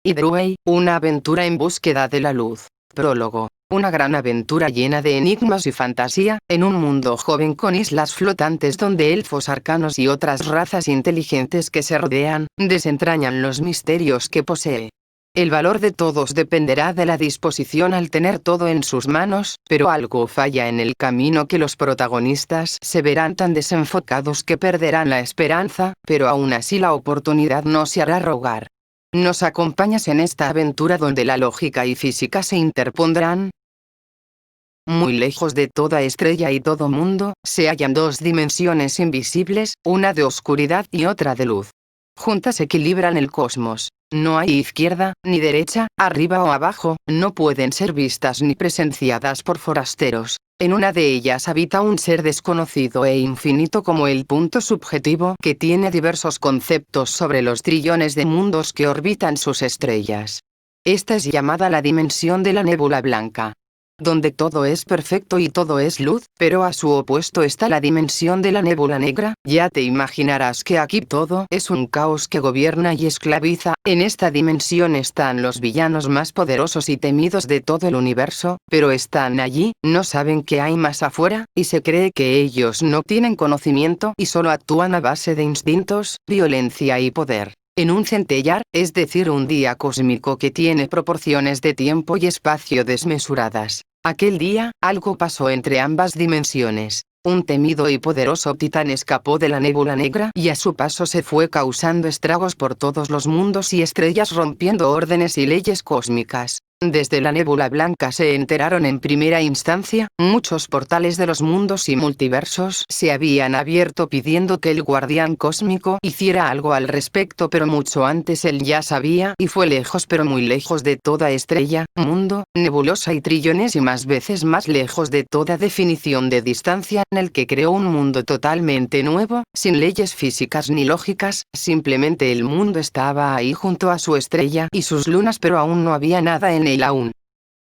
Hydroway, una aventura en búsqueda de la luz. Prólogo. Una gran aventura llena de enigmas y fantasía, en un mundo joven con islas flotantes donde elfos arcanos y otras razas inteligentes que se rodean, desentrañan los misterios que posee. El valor de todos dependerá de la disposición al tener todo en sus manos, pero algo falla en el camino que los protagonistas se verán tan desenfocados que perderán la esperanza, pero aún así la oportunidad no se hará rogar. ¿Nos acompañas en esta aventura donde la lógica y física se interpondrán? Muy lejos de toda estrella y todo mundo, se hallan dos dimensiones invisibles, una de oscuridad y otra de luz. Juntas equilibran el cosmos. No hay izquierda, ni derecha, arriba o abajo, no pueden ser vistas ni presenciadas por forasteros. En una de ellas habita un ser desconocido e infinito como el punto subjetivo que tiene diversos conceptos sobre los trillones de mundos que orbitan sus estrellas. Esta es llamada la dimensión de la nébula blanca, donde todo es perfecto y todo es luz, pero a su opuesto está la dimensión de la nébula negra. Ya te imaginarás que aquí todo es un caos que gobierna y esclaviza. En esta dimensión están los villanos más poderosos y temidos de todo el universo, pero están allí, no saben qué hay más afuera, y se cree que ellos no tienen conocimiento y solo actúan a base de instintos, violencia y poder. En un centellar, es decir, un día cósmico que tiene proporciones de tiempo y espacio desmesuradas. Aquel día, algo pasó entre ambas dimensiones. Un temido y poderoso titán escapó de la nébula negra y a su paso se fue causando estragos por todos los mundos y estrellas, rompiendo órdenes y leyes cósmicas. Desde la nébula blanca se enteraron en primera instancia, muchos portales de los mundos y multiversos se habían abierto pidiendo que el guardián cósmico hiciera algo al respecto, pero mucho antes él ya sabía y fue lejos, pero muy lejos de toda estrella, mundo, nebulosa y trillones y más veces más lejos de toda definición de distancia, en el que creó un mundo totalmente nuevo, sin leyes físicas ni lógicas, simplemente el mundo estaba ahí junto a su estrella y sus lunas, pero aún no había nada en él aún.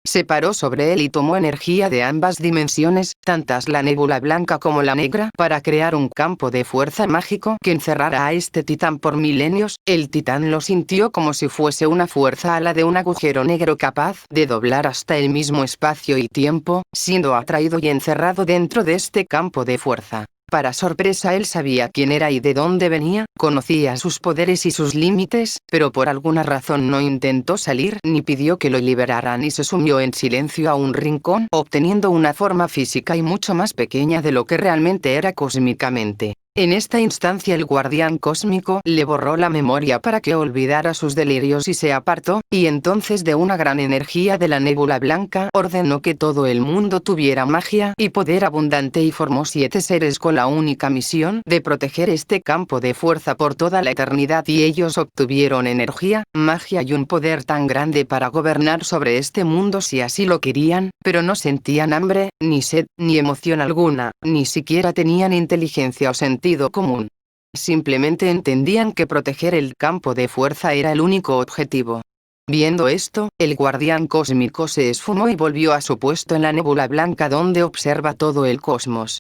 Se paró sobre él y tomó energía de ambas dimensiones, tantas la nébula blanca como la negra, para crear un campo de fuerza mágico que encerrara a este titán por milenios. El titán lo sintió como si fuese una fuerza a la de un agujero negro capaz de doblar hasta el mismo espacio y tiempo, siendo atraído y encerrado dentro de este campo de fuerza. Para sorpresa, él sabía quién era y de dónde venía, conocía sus poderes y sus límites, pero por alguna razón no intentó salir ni pidió que lo liberaran y se sumió en silencio a un rincón, obteniendo una forma física y mucho más pequeña de lo que realmente era cósmicamente. En esta instancia el guardián cósmico le borró la memoria para que olvidara sus delirios y se apartó, y entonces de una gran energía de la nébula blanca ordenó que todo el mundo tuviera magia y poder abundante y formó 7 seres con la única misión de proteger este campo de fuerza por toda la eternidad, y ellos obtuvieron energía, magia y un poder tan grande para gobernar sobre este mundo si así lo querían, pero no sentían hambre, ni sed, ni emoción alguna, ni siquiera tenían inteligencia o sentido común. Simplemente entendían que proteger el campo de fuerza era el único objetivo. Viendo esto, el guardián cósmico se esfumó y volvió a su puesto en la nébula blanca donde observa todo el cosmos.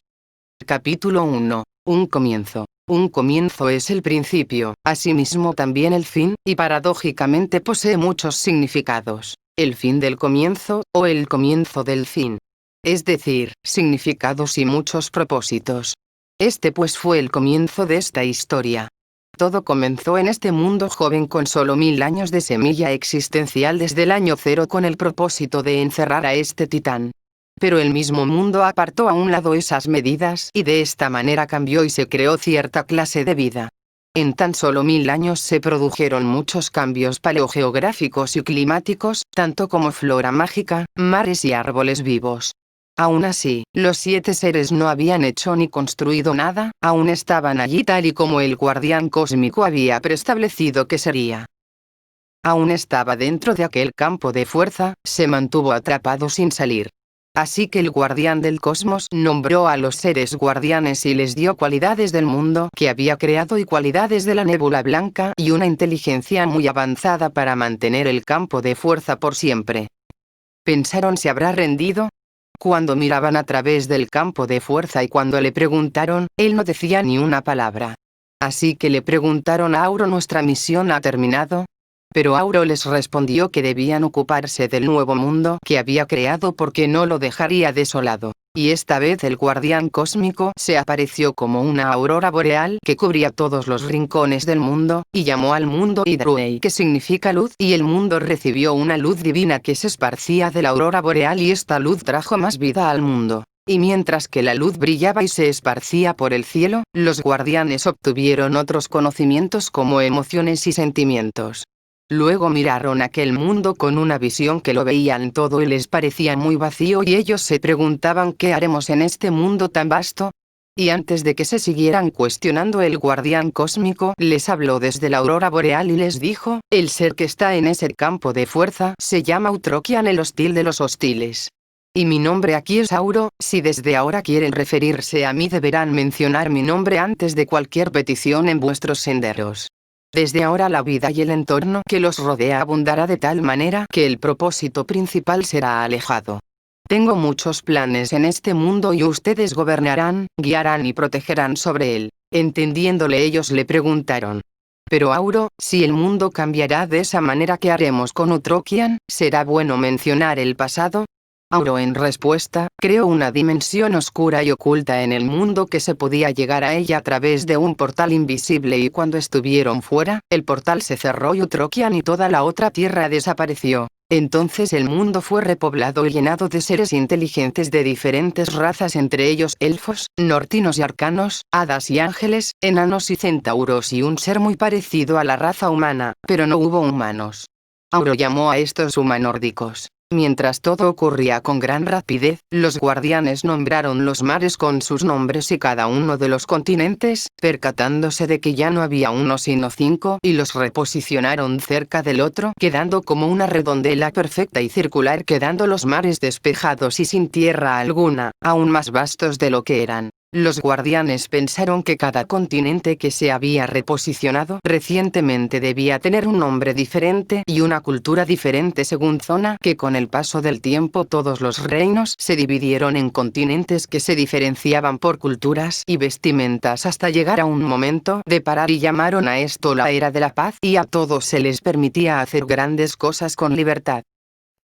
Capítulo 1. Un comienzo. Un comienzo es el principio, asimismo también el fin, y paradójicamente posee muchos significados. El fin del comienzo, o el comienzo del fin. Es decir, significados y muchos propósitos. Este pues fue el comienzo de esta historia. Todo comenzó en este mundo joven con solo 1000 años de semilla existencial desde el año 0 con el propósito de encerrar a este titán. Pero el mismo mundo apartó a un lado esas medidas y de esta manera cambió y se creó cierta clase de vida. En tan solo 1000 años se produjeron muchos cambios paleogeográficos y climáticos, tanto como flora mágica, mares y árboles vivos. Aún así, los 7 seres no habían hecho ni construido nada, aún estaban allí tal y como el guardián cósmico había preestablecido que sería. Aún estaba dentro de aquel campo de fuerza, se mantuvo atrapado sin salir. Así que el guardián del cosmos nombró a los seres guardianes y les dio cualidades del mundo que había creado y cualidades de la nébula blanca y una inteligencia muy avanzada para mantener el campo de fuerza por siempre. ¿Pensaron se habrá rendido? Cuando miraban a través del campo de fuerza y cuando le preguntaron, él no decía ni una palabra. Así que le preguntaron a Auro: ¿nuestra misión ha terminado? Pero Auro les respondió que debían ocuparse del nuevo mundo que había creado porque no lo dejaría desolado. Y esta vez el guardián cósmico se apareció como una aurora boreal que cubría todos los rincones del mundo, y llamó al mundo Hydruei, que significa luz, y el mundo recibió una luz divina que se esparcía de la aurora boreal, y esta luz trajo más vida al mundo. Y mientras que la luz brillaba y se esparcía por el cielo, los guardianes obtuvieron otros conocimientos como emociones y sentimientos. Luego miraron aquel mundo con una visión que lo veían todo y les parecía muy vacío, y ellos se preguntaban ¿qué haremos en este mundo tan vasto? Y antes de que se siguieran cuestionando, el guardián cósmico les habló desde la aurora boreal y les dijo: el ser que está en ese campo de fuerza se llama Utrokian, el hostil de los hostiles. Y mi nombre aquí es Auro. Si desde ahora quieren referirse a mí, deberán mencionar mi nombre antes de cualquier petición en vuestros senderos. Desde ahora la vida y el entorno que los rodea abundará de tal manera que el propósito principal será alejado. Tengo muchos planes en este mundo y ustedes gobernarán, guiarán y protegerán sobre él. Entendiéndole, ellos le preguntaron: pero Auro, si el mundo cambiará de esa manera, ¿qué haremos con Utrokian? ¿Será bueno mencionar el pasado? Auro en respuesta, creó una dimensión oscura y oculta en el mundo que se podía llegar a ella a través de un portal invisible, y cuando estuvieron fuera, el portal se cerró y Utrokian y toda la otra tierra desapareció. Entonces el mundo fue repoblado y llenado de seres inteligentes de diferentes razas, entre ellos elfos, nortinos y arcanos, hadas y ángeles, enanos y centauros, y un ser muy parecido a la raza humana, pero no hubo humanos. Auro llamó a estos humanórdicos. Mientras todo ocurría con gran rapidez, los guardianes nombraron los mares con sus nombres y cada uno de los continentes, percatándose de que ya no había uno sino 5, y los reposicionaron cerca del otro, quedando como una redondela perfecta y circular, quedando los mares despejados y sin tierra alguna, aún más vastos de lo que eran. Los guardianes pensaron que cada continente que se había reposicionado recientemente debía tener un nombre diferente y una cultura diferente según zona, que con el paso del tiempo todos los reinos se dividieron en continentes que se diferenciaban por culturas y vestimentas hasta llegar a un momento de parar, y llamaron a esto la Era de la Paz, y a todos se les permitía hacer grandes cosas con libertad.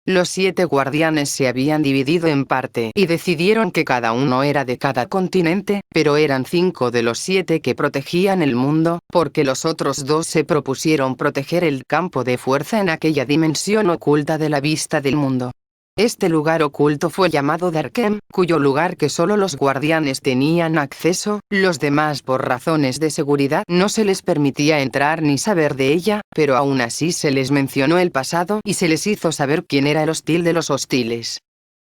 Los 7 guardianes se habían dividido en parte y decidieron que cada uno era de cada continente, pero eran 5 de los 7 que protegían el mundo, porque los otros 2 se propusieron proteger el campo de fuerza en aquella dimensión oculta de la vista del mundo. Este lugar oculto fue llamado Darkem, cuyo lugar que solo los guardianes tenían acceso, los demás por razones de seguridad no se les permitía entrar ni saber de ella, pero aún así se les mencionó el pasado y se les hizo saber quién era el hostil de los hostiles.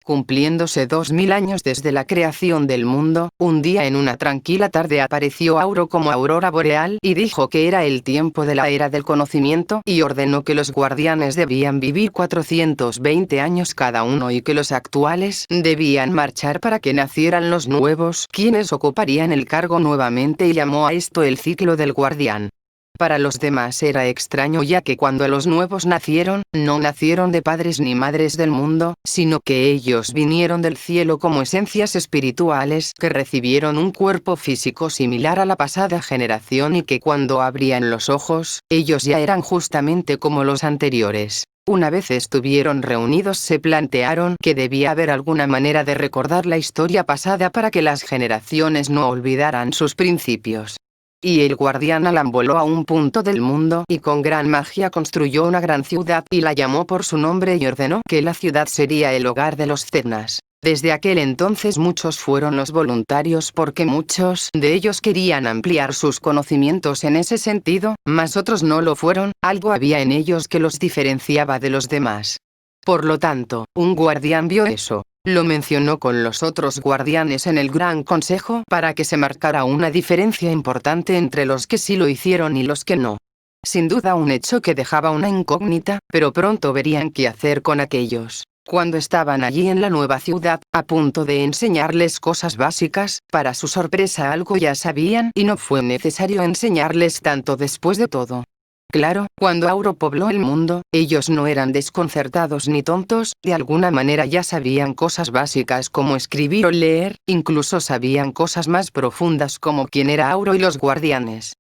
Cumpliéndose 2000 años desde la creación del mundo, un día en una tranquila tarde apareció Auro como aurora boreal y dijo que era el tiempo de la era del conocimiento, y ordenó que los guardianes debían vivir 420 años cada uno y que los actuales debían marchar para que nacieran los nuevos, quienes ocuparían el cargo nuevamente, y llamó a esto el ciclo del guardián. Para los demás era extraño, ya que cuando los nuevos nacieron, no nacieron de padres ni madres del mundo, sino que ellos vinieron del cielo como esencias espirituales que recibieron un cuerpo físico similar a la pasada generación, y que cuando abrían los ojos, ellos ya eran justamente como los anteriores. Una vez estuvieron reunidos, se plantearon que debía haber alguna manera de recordar la historia pasada para que las generaciones no olvidaran sus principios. Y el guardián Alan voló a un punto del mundo y con gran magia construyó una gran ciudad y la llamó por su nombre, y ordenó que la ciudad sería el hogar de los Cednas. Desde aquel entonces muchos fueron los voluntarios, porque muchos de ellos querían ampliar sus conocimientos en ese sentido, mas otros no lo fueron. Algo había en ellos que los diferenciaba de los demás. Por lo tanto, un guardián vio eso. Lo mencionó con los otros guardianes en el Gran Consejo para que se marcara una diferencia importante entre los que sí lo hicieron y los que no. Sin duda un hecho que dejaba una incógnita, pero pronto verían qué hacer con aquellos. Cuando estaban allí en la nueva ciudad, a punto de enseñarles cosas básicas, para su sorpresa algo ya sabían y no fue necesario enseñarles tanto después de todo. Claro, cuando Auro pobló el mundo, ellos no eran desconcertados ni tontos, de alguna manera ya sabían cosas básicas como escribir o leer, incluso sabían cosas más profundas como quién era Auro y los guardianes.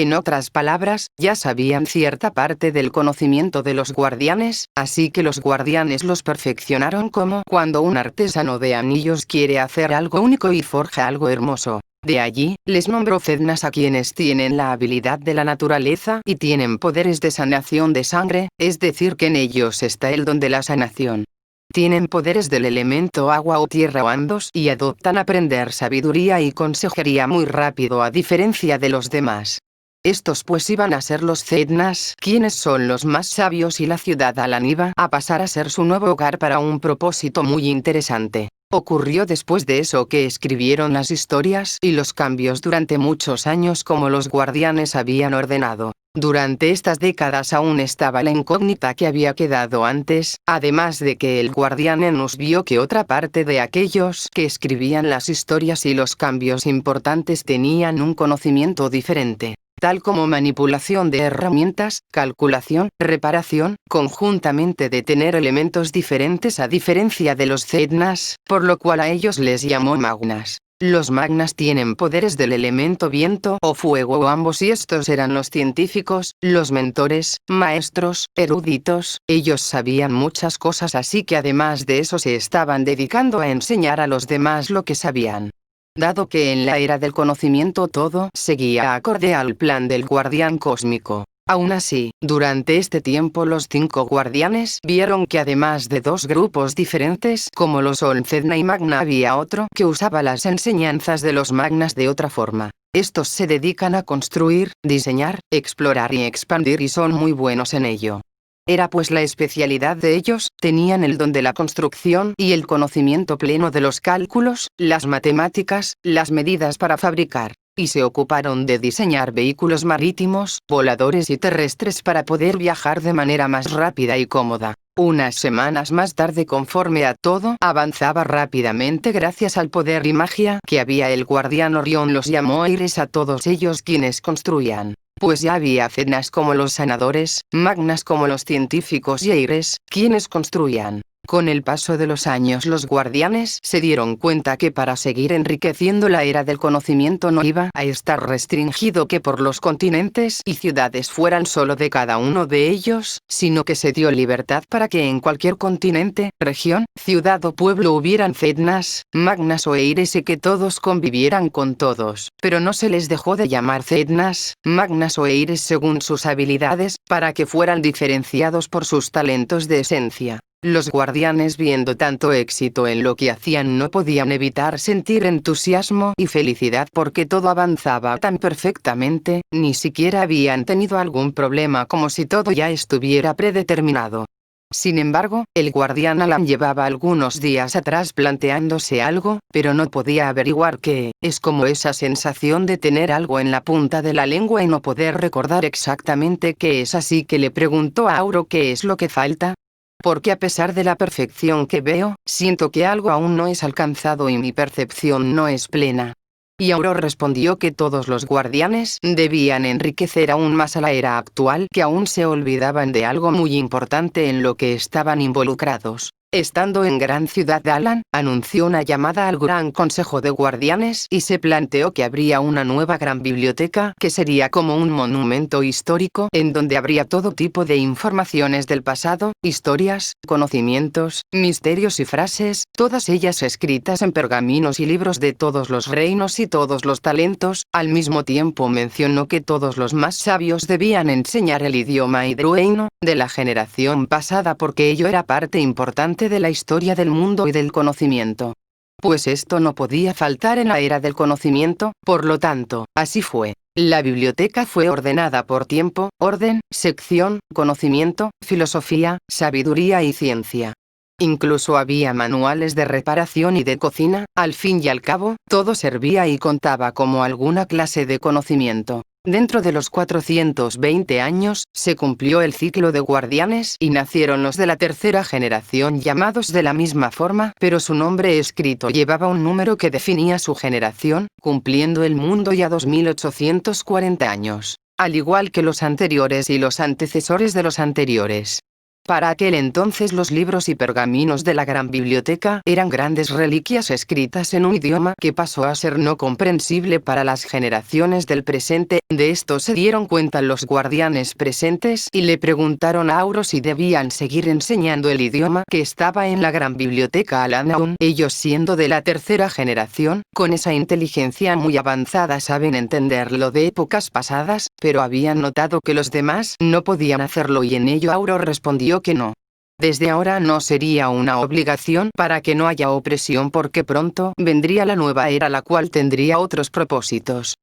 En otras palabras, ya sabían cierta parte del conocimiento de los guardianes, así que los guardianes los perfeccionaron como cuando un artesano de anillos quiere hacer algo único y forja algo hermoso. De allí, les nombró Cednas a quienes tienen la habilidad de la naturaleza y tienen poderes de sanación de sangre, es decir que en ellos está el don de la sanación. Tienen poderes del elemento agua o tierra o ambos y adoptan aprender sabiduría y consejería muy rápido a diferencia de los demás. Estos pues iban a ser los Cednas, quienes son los más sabios, y la ciudad Alan iba a pasar a ser su nuevo hogar para un propósito muy interesante. Ocurrió después de eso que escribieron las historias y los cambios durante muchos años como los guardianes habían ordenado. Durante estas décadas aún estaba la incógnita que había quedado antes, además de que el guardián Enus vio que otra parte de aquellos que escribían las historias y los cambios importantes tenían un conocimiento diferente, tal como manipulación de herramientas, calculación, reparación, conjuntamente de tener elementos diferentes a diferencia de los Cednas, por lo cual a ellos les llamó Magnas. Los Magnas tienen poderes del elemento viento o fuego o ambos, y estos eran los científicos, los mentores, maestros, eruditos. Ellos sabían muchas cosas, así que además de eso se estaban dedicando a enseñar a los demás lo que sabían. Dado que en la era del conocimiento todo seguía acorde al plan del guardián cósmico. Aún así, durante este tiempo los 5 guardianes vieron que además de 2 grupos diferentes como los Cedna y Magna, había otro que usaba las enseñanzas de los Magnas de otra forma. Estos se dedican a construir, diseñar, explorar y expandir y son muy buenos en ello. Era pues la especialidad de ellos, tenían el don de la construcción y el conocimiento pleno de los cálculos, las matemáticas, las medidas para fabricar, y se ocuparon de diseñar vehículos marítimos, voladores y terrestres para poder viajar de manera más rápida y cómoda. Unas semanas más tarde, conforme a todo avanzaba rápidamente gracias al poder y magia que había, el guardián Orión los llamó Aires a todos ellos quienes construían. Pues ya había Cednas como los sanadores, Magnas como los científicos y Aires, quienes construían. Con el paso de los años los guardianes se dieron cuenta que para seguir enriqueciendo la era del conocimiento no iba a estar restringido que por los continentes y ciudades fueran solo de cada uno de ellos, sino que se dio libertad para que en cualquier continente, región, ciudad o pueblo hubieran Cednas, Magnas o Aires y que todos convivieran con todos, pero no se les dejó de llamar Cednas, Magnas o Aires según sus habilidades, para que fueran diferenciados por sus talentos de esencia. Los guardianes, viendo tanto éxito en lo que hacían, no podían evitar sentir entusiasmo y felicidad porque todo avanzaba tan perfectamente, ni siquiera habían tenido algún problema, como si todo ya estuviera predeterminado. Sin embargo, el guardián Alan llevaba algunos días atrás planteándose algo, pero no podía averiguar qué. Es como esa sensación de tener algo en la punta de la lengua y no poder recordar exactamente qué es, así que le preguntó a Auro qué es lo que falta. Porque a pesar de la perfección que veo, siento que algo aún no es alcanzado y mi percepción no es plena. Y Auro respondió que todos los guardianes debían enriquecer aún más a la era actual, que aún se olvidaban de algo muy importante en lo que estaban involucrados. Estando en Gran Ciudad Alan, anunció una llamada al Gran Consejo de Guardianes y se planteó que habría una nueva gran biblioteca que sería como un monumento histórico en donde habría todo tipo de informaciones del pasado, historias, conocimientos, misterios y frases, todas ellas escritas en pergaminos y libros de todos los reinos y todos los talentos. Al mismo tiempo mencionó que todos los más sabios debían enseñar el idioma hidrueino de la generación pasada porque ello era parte importante de la historia del mundo y del conocimiento. Pues esto no podía faltar en la era del conocimiento, por lo tanto, así fue. La biblioteca fue ordenada por tiempo, orden, sección, conocimiento, filosofía, sabiduría y ciencia. Incluso había manuales de reparación y de cocina, al fin y al cabo, todo servía y contaba como alguna clase de conocimiento. Dentro de los 420 años, se cumplió el ciclo de guardianes y nacieron los de la tercera generación llamados de la misma forma, pero su nombre escrito llevaba un número que definía su generación, cumpliendo el mundo ya 2840 años, al igual que los anteriores y los antecesores de los anteriores. Para aquel entonces los libros y pergaminos de la gran biblioteca eran grandes reliquias escritas en un idioma que pasó a ser no comprensible para las generaciones del presente. De esto se dieron cuenta los guardianes presentes y le preguntaron a Auro si debían seguir enseñando el idioma que estaba en la gran biblioteca a Lanaun. Ellos, siendo de la tercera generación, con esa inteligencia muy avanzada, saben entender lo de épocas pasadas, pero habían notado que los demás no podían hacerlo y en ello Auro respondió que no. Desde ahora no sería una obligación para que no haya opresión porque pronto vendría la nueva era la cual tendría otros propósitos.